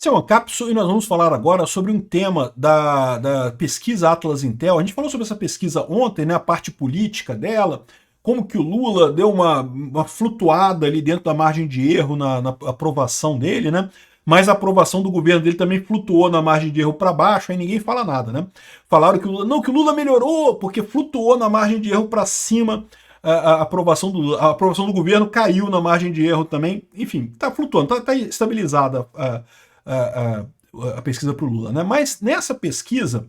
Esse é uma cápsula e nós vamos falar agora sobre um tema da pesquisa Atlas Intel. A gente falou sobre essa pesquisa ontem, né, a parte política dela, como que o Lula deu uma flutuada ali dentro da margem de erro na aprovação dele, né? Mas a aprovação do governo dele também flutuou na margem de erro para baixo, aí ninguém fala nada, né? Falaram que o Lula, não, que o Lula melhorou, porque flutuou na margem de erro para cima. A aprovação do governo caiu na margem de erro também. Enfim, está flutuando, está estabilizada a pesquisa para o Lula, né? Mas nessa pesquisa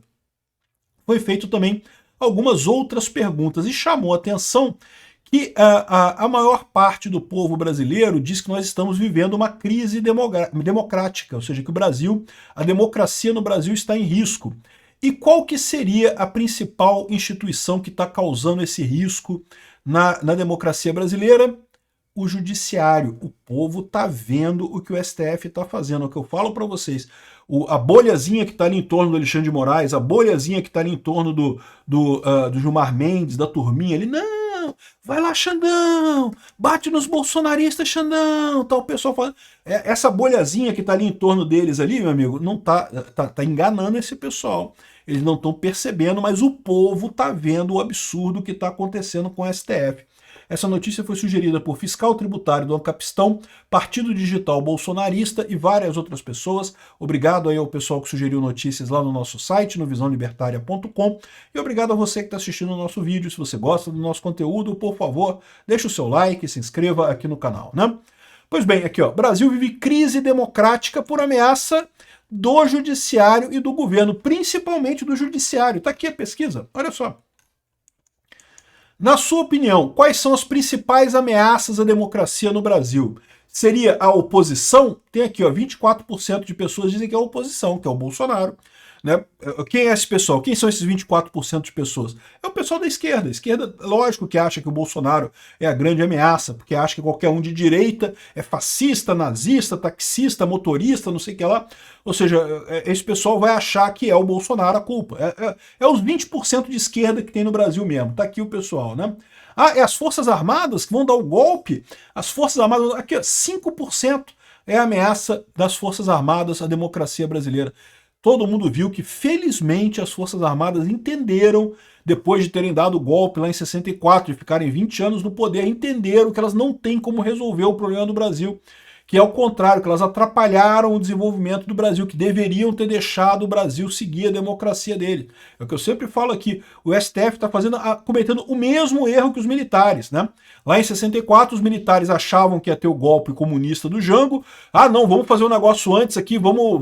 foi feito também algumas outras perguntas e chamou a atenção que a maior parte do povo brasileiro diz que nós estamos vivendo uma crise democrática, ou seja, que o Brasil, a democracia no Brasil está em risco. E qual que seria a principal instituição que está causando esse risco na democracia brasileira? O judiciário. O povo está vendo o que o STF está fazendo. É o que eu falo para vocês. A bolhazinha que está ali em torno do Alexandre de Moraes, a bolhazinha que está ali em torno do Gilmar Mendes, da turminha ali, não, vai lá, Xandão, bate nos bolsonaristas, Xandão, tá o pessoal falando. Essa bolhazinha que está ali em torno deles ali, meu amigo, não tá enganando esse pessoal. Eles não estão percebendo, mas o povo está vendo o absurdo que está acontecendo com o STF. Essa notícia foi sugerida por fiscal tributário do Ancapistão, Partido Digital Bolsonarista e várias outras pessoas. Obrigado aí ao pessoal que sugeriu notícias lá no nosso site, no visãolibertaria.com. E obrigado a você que está assistindo o nosso vídeo. Se você gosta do nosso conteúdo, por favor, deixe o seu like e se inscreva aqui no canal, né? Pois bem, aqui ó, Brasil vive crise democrática por ameaça do judiciário e do governo, principalmente do judiciário. Está aqui a pesquisa, olha só. Na sua opinião, quais são as principais ameaças à democracia no Brasil? Seria a oposição? Tem aqui, ó, 24% de pessoas dizem que é a oposição, que é o Bolsonaro. Né? Quem é esse pessoal? Quem são esses 24% de pessoas? É o pessoal da esquerda. A esquerda, lógico que acha que o Bolsonaro é a grande ameaça, porque acha que qualquer um de direita é fascista, nazista, taxista, motorista, não sei o que lá. Ou seja, esse pessoal vai achar que é o Bolsonaro a culpa. É os 20% de esquerda que tem no Brasil mesmo. Tá aqui o pessoal, né? Ah, é as Forças Armadas que vão dar o golpe? As Forças Armadas, aqui, ó, 5% é a ameaça das Forças Armadas à democracia brasileira. Todo mundo viu que, felizmente, as Forças Armadas entenderam, depois de terem dado o golpe lá em 64 e ficarem 20 anos no poder, entenderam que elas não têm como resolver o problema do Brasil, que é o contrário, que elas atrapalharam o desenvolvimento do Brasil, que deveriam ter deixado o Brasil seguir a democracia dele. É o que eu sempre falo aqui, o STF está cometendo o mesmo erro que os militares, né? Lá em 64, os militares achavam que ia ter o golpe comunista do Jango. Ah, não, vamos fazer um negócio antes aqui, vamos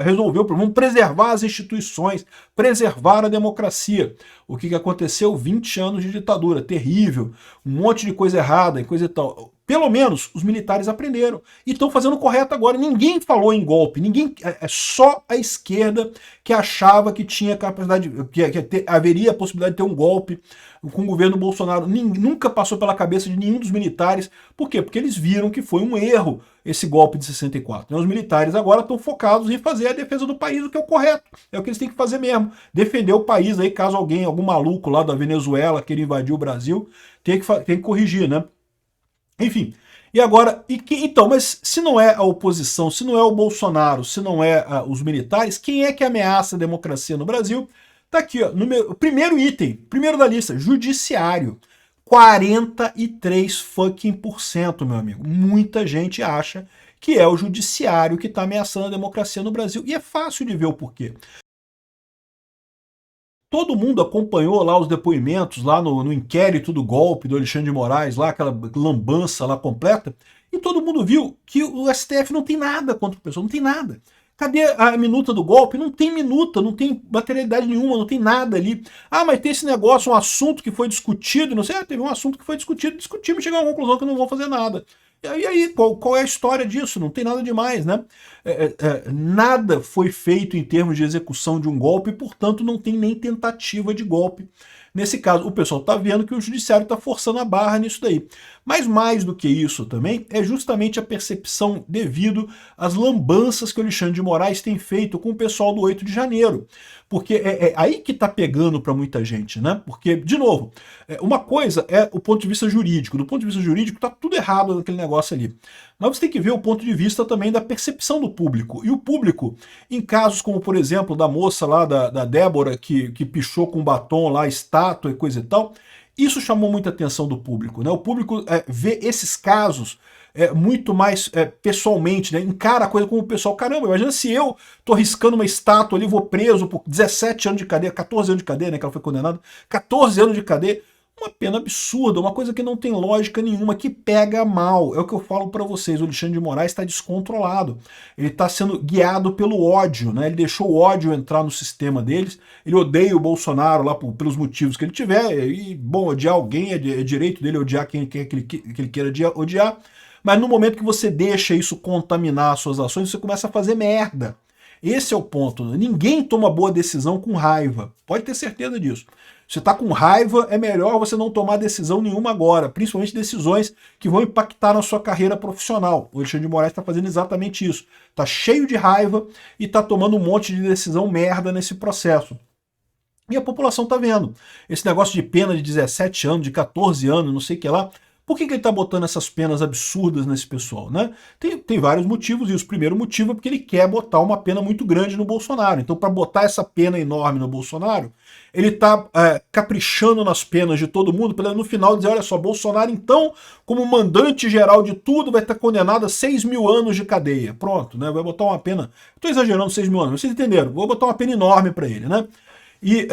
resolver o problema, vamos preservar as instituições, preservar a democracia. O que aconteceu? 20 anos de ditadura, terrível, um monte de coisa errada e coisa e tal. Pelo menos os militares aprenderam e estão fazendo o correto agora. Ninguém falou em golpe, ninguém, é só a esquerda que achava que tinha capacidade, haveria a possibilidade de ter um golpe com o governo Bolsonaro. Nunca passou pela cabeça de nenhum dos militares. Por quê? Porque eles viram que foi um erro esse golpe de 64. Os militares agora estão focados em fazer a defesa do país, o que é o correto. É o que eles têm que fazer mesmo. Defender o país aí, caso algum maluco lá da Venezuela queira invadir o Brasil, tem que corrigir, né? Enfim, e agora, então, mas se não é a oposição, se não é o Bolsonaro, se não é os militares, quem é que ameaça a democracia no Brasil? Tá aqui, ó, primeiro item, primeiro da lista, judiciário. 43%, meu amigo. Muita gente acha que é o judiciário que está ameaçando a democracia no Brasil. E é fácil de ver o porquê. Todo mundo acompanhou lá os depoimentos, lá no inquérito do golpe do Alexandre de Moraes, lá aquela lambança lá completa, e todo mundo viu que o STF não tem nada contra o pessoal, não tem nada. Cadê a minuta do golpe? Não tem minuta, não tem materialidade nenhuma, não tem nada ali. Ah, mas tem esse negócio, um assunto que foi discutido, não sei, teve um assunto que foi discutido, discutimos e chegamos à conclusão que não vão fazer nada. E aí, qual é a história disso? Não tem nada demais, né? Nada foi feito em termos de execução de um golpe, portanto não tem nem tentativa de golpe. Nesse caso, o pessoal está vendo que o judiciário está forçando a barra nisso daí. Mas mais do que isso também, é justamente a percepção devido às lambanças que o Alexandre de Moraes tem feito com o pessoal do 8 de janeiro. Porque é aí que está pegando para muita gente, né? Porque, de novo, uma coisa é o ponto de vista jurídico. Do ponto de vista jurídico, está tudo errado naquele negócio ali. Mas você tem que ver o ponto de vista também da percepção do público. E o público, em casos como, por exemplo, da moça lá, da Débora, que pichou com batom lá, estátua e coisa e tal, isso chamou muita atenção do público, né? O público vê esses casos muito mais pessoalmente, né? Encara a coisa como pessoal. Caramba, imagina se eu tô riscando uma estátua ali, vou preso por 17 anos de cadeia, 14 anos de cadeia, né? Que ela foi condenada, 14 anos de cadeia. Uma pena absurda, uma coisa que não tem lógica nenhuma, que pega mal. É o que eu falo para vocês, o Alexandre de Moraes está descontrolado. Ele está sendo guiado pelo ódio, né? Ele deixou o ódio entrar no sistema deles. Ele odeia o Bolsonaro lá pelos motivos que ele tiver. E, bom, odiar alguém é direito dele odiar quem quer que ele queira odiar. Mas no momento que você deixa isso contaminar as suas ações, você começa a fazer merda. Esse é o ponto. Ninguém toma boa decisão com raiva. Pode ter certeza disso. Se você está com raiva, é melhor você não tomar decisão nenhuma agora, principalmente decisões que vão impactar na sua carreira profissional. O Alexandre de Moraes está fazendo exatamente isso. Está cheio de raiva e está tomando um monte de decisão merda nesse processo. E a população está vendo. Esse negócio de pena de 17 anos, de 14 anos, não sei o que lá. Por que ele está botando essas penas absurdas nesse pessoal, né? Tem vários motivos, e o primeiro motivo é porque ele quer botar uma pena muito grande no Bolsonaro. Então, para botar essa pena enorme no Bolsonaro, ele está caprichando nas penas de todo mundo, para no final dizer, olha só, Bolsonaro, então, como mandante geral de tudo, vai estar condenado a 6 mil anos de cadeia. Pronto, né? Vai botar uma pena... Estou exagerando 6 mil anos, vocês entenderam? Vou botar uma pena enorme para ele, né? E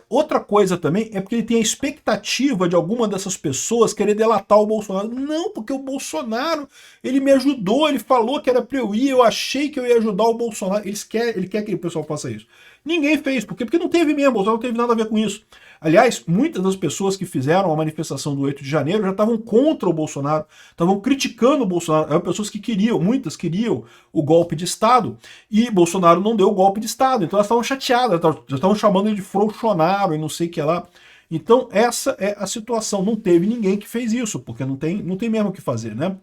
outra coisa também é porque ele tem a expectativa de alguma dessas pessoas querer delatar o Bolsonaro. Não, porque o Bolsonaro, ele me ajudou, ele falou que era pra eu ir, eu achei que eu ia ajudar o Bolsonaro. Ele quer que o pessoal faça isso. Ninguém fez, por quê? Porque não teve mesmo, o Bolsonaro não teve nada a ver com isso. Aliás, muitas das pessoas que fizeram a manifestação do 8 de janeiro já estavam contra o Bolsonaro, estavam criticando o Bolsonaro. Eram pessoas que queriam, muitas queriam o golpe de Estado, e Bolsonaro não deu o golpe de Estado. Então elas estavam chateadas, já estavam chamando ele de frouxonaro e não sei o que lá. Então essa é a situação. Não teve ninguém que fez isso, porque não tem mesmo o que fazer, né?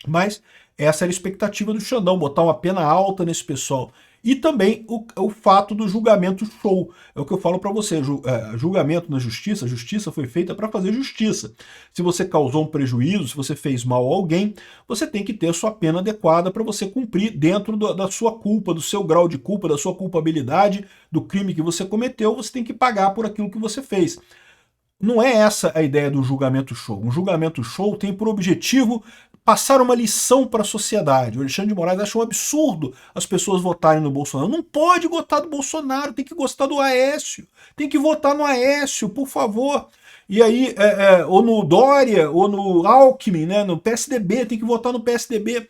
Mas essa era a expectativa do Xandão, botar uma pena alta nesse pessoal. E também o fato do julgamento show. É o que eu falo para você, julgamento na justiça, a justiça foi feita para fazer justiça. Se você causou um prejuízo, se você fez mal a alguém, você tem que ter a sua pena adequada para você cumprir dentro da sua culpa, do seu grau de culpa, da sua culpabilidade, do crime que você cometeu, você tem que pagar por aquilo que você fez. Não é essa a ideia do julgamento show. Um julgamento show tem por objetivo passar uma lição para a sociedade. O Alexandre de Moraes acha um absurdo as pessoas votarem no Bolsonaro. Não pode gostar do Bolsonaro, tem que gostar do Aécio. Tem que votar no Aécio, por favor. E aí, ou no Dória, ou no Alckmin, né, no PSDB, tem que votar no PSDB.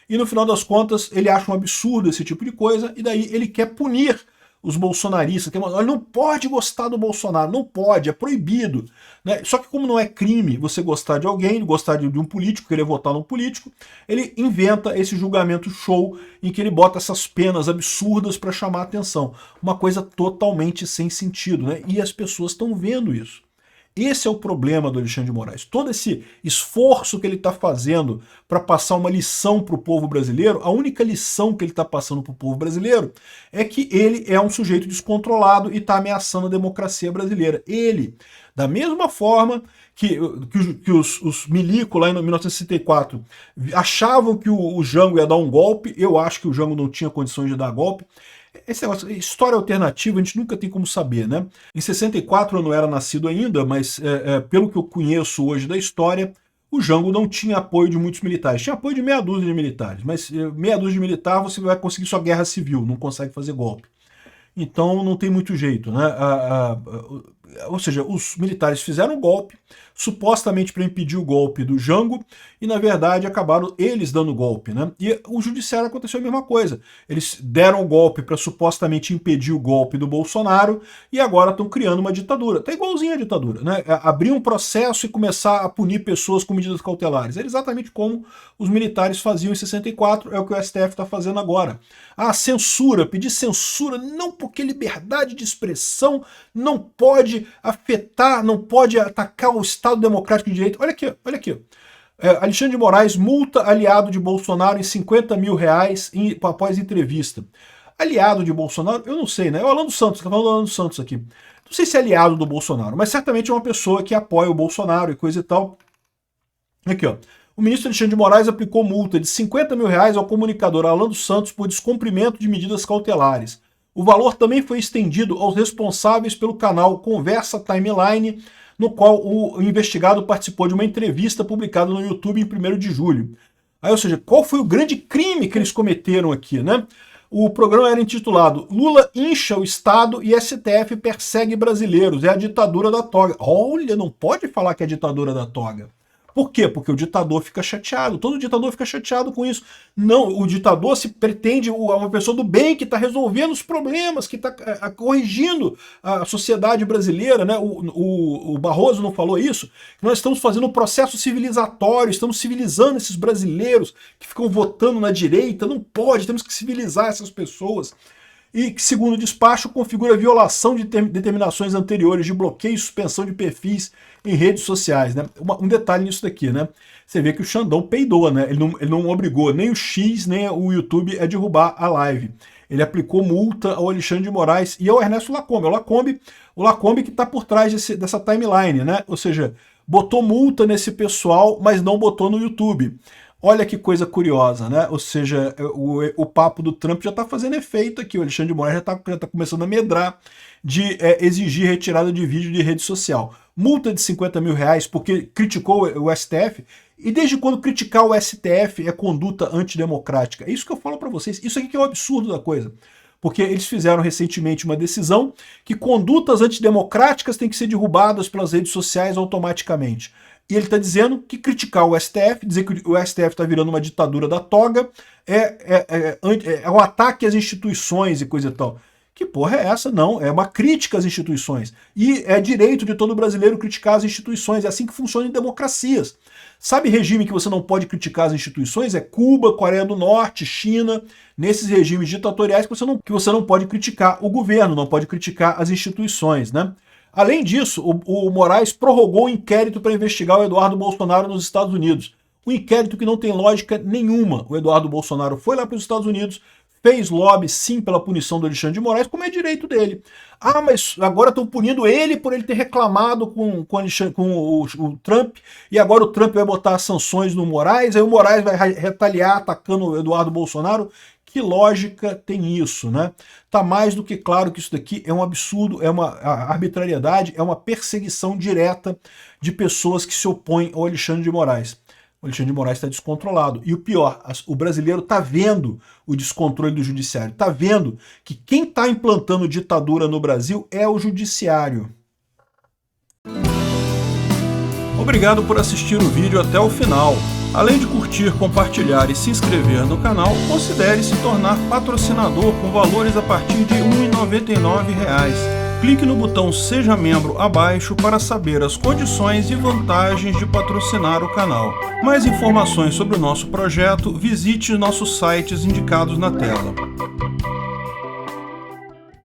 E no final das contas, ele acha um absurdo esse tipo de coisa, e daí ele quer punir os bolsonaristas. Ele não pode gostar do Bolsonaro, não pode, é proibido. Né? Só que como não é crime você gostar de alguém, gostar de um político, querer votar num político, ele inventa esse julgamento show em que ele bota essas penas absurdas para chamar a atenção. Uma coisa totalmente sem sentido, né? E as pessoas estão vendo isso. Esse é o problema do Alexandre de Moraes. Todo esse esforço que ele está fazendo para passar uma lição para o povo brasileiro, a única lição que ele está passando para o povo brasileiro é que ele é um sujeito descontrolado e está ameaçando a democracia brasileira. Ele, da mesma forma que os milicos lá em 1964 achavam que o Jango ia dar um golpe, eu acho que o Jango não tinha condições de dar golpe. Esse negócio, história alternativa, a gente nunca tem como saber, né? Em 64 eu não era nascido ainda, mas pelo que eu conheço hoje da história, o Jango não tinha apoio de muitos militares. Tinha apoio de meia dúzia de militares, mas meia dúzia de militar você vai conseguir sua guerra civil, não consegue fazer golpe. Então não tem muito jeito, né? Ou seja, os militares fizeram um golpe, supostamente para impedir o golpe do Jango, e na verdade acabaram eles dando o golpe, né? E o judiciário aconteceu a mesma coisa. Eles deram o golpe para supostamente impedir o golpe do Bolsonaro e agora estão criando uma ditadura. Tá igualzinho a ditadura, né? Abrir um processo e começar a punir pessoas com medidas cautelares. É exatamente como os militares faziam em 64, é o que o STF está fazendo agora. Ah, censura, pedir censura, não, porque liberdade de expressão não pode afetar, não pode atacar o Estado Democrático de Direito. Olha aqui, olha aqui. Alexandre de Moraes multa aliado de Bolsonaro em 50 mil reais após entrevista. Aliado de Bolsonaro, eu não sei, né? É o Alan dos Santos, tá falando do Alan dos Santos aqui. Não sei se é aliado do Bolsonaro, mas certamente é uma pessoa que apoia o Bolsonaro e coisa e tal. Aqui, ó. O ministro Alexandre de Moraes aplicou multa de R$50 mil ao comunicador Alan dos Santos por descumprimento de medidas cautelares. O valor também foi estendido aos responsáveis pelo canal Conversa Timeline, no qual o investigado participou de uma entrevista publicada no YouTube em 1º de julho. Aí, ou seja, qual foi o grande crime que eles cometeram aqui, né? O programa era intitulado Lula incha o Estado e STF persegue brasileiros. É a ditadura da toga. Olha, não pode falar que é a ditadura da toga. Por quê? Porque o ditador fica chateado, todo ditador fica chateado com isso. Não, o ditador se pretende uma pessoa do bem que está resolvendo os problemas, que está corrigindo a sociedade brasileira, né? O Barroso não falou isso? Nós estamos fazendo um processo civilizatório, estamos civilizando esses brasileiros que ficam votando na direita, não pode, temos que civilizar essas pessoas. E que, segundo o despacho, configura violação de determinações anteriores de bloqueio e suspensão de perfis em redes sociais, né? Um detalhe nisso daqui, né? Você vê que o Xandão peidou, né? Ele não obrigou nem o X, nem o YouTube a derrubar a live. Ele aplicou multa ao Alexandre de Moraes e ao Ernesto Lacombe. O Lacombe que está por trás dessa timeline, né? Ou seja, botou multa nesse pessoal, mas não botou no YouTube. Olha que coisa curiosa, né? Ou seja, o papo do Trump já está fazendo efeito aqui. O Alexandre de Moraes já está começando a medrar de exigir retirada de vídeo de rede social. Multa de R$50 mil porque criticou o STF. E desde quando criticar o STF é conduta antidemocrática? É isso que eu falo para vocês. Isso aqui que é o absurdo da coisa. Porque eles fizeram recentemente uma decisão que condutas antidemocráticas têm que ser derrubadas pelas redes sociais automaticamente. E ele está dizendo que criticar o STF, dizer que o STF está virando uma ditadura da toga, é um ataque às instituições e coisa e tal. Que porra é essa? Não, é uma crítica às instituições. E é direito de todo brasileiro criticar as instituições, é assim que funciona em democracias. Sabe regime que você não pode criticar as instituições? É Cuba, Coreia do Norte, China, nesses regimes ditatoriais que você não pode criticar o governo, não pode criticar as instituições, né? Além disso, o Moraes prorrogou o inquérito para investigar o Eduardo Bolsonaro nos Estados Unidos. Um inquérito que não tem lógica nenhuma. O Eduardo Bolsonaro foi lá para os Estados Unidos, fez lobby sim pela punição do Alexandre de Moraes, como é direito dele. Ah, mas agora estão punindo ele por ele ter reclamado com o Trump, e agora o Trump vai botar sanções no Moraes, aí o Moraes vai retaliar atacando o Eduardo Bolsonaro. Que lógica tem isso, né? Tá mais do que claro que isso daqui é um absurdo, é uma arbitrariedade, é uma perseguição direta de pessoas que se opõem ao Alexandre de Moraes. O Alexandre de Moraes está descontrolado. E o pior, o brasileiro está vendo o descontrole do judiciário, está vendo que quem está implantando ditadura no Brasil é o judiciário. Obrigado por assistir o vídeo até o final. Além de curtir, compartilhar e se inscrever no canal, considere se tornar patrocinador com valores a partir de R$ 1,99. Clique no botão Seja Membro abaixo para saber as condições e vantagens de patrocinar o canal. Mais informações sobre o nosso projeto, visite nossos sites indicados na tela.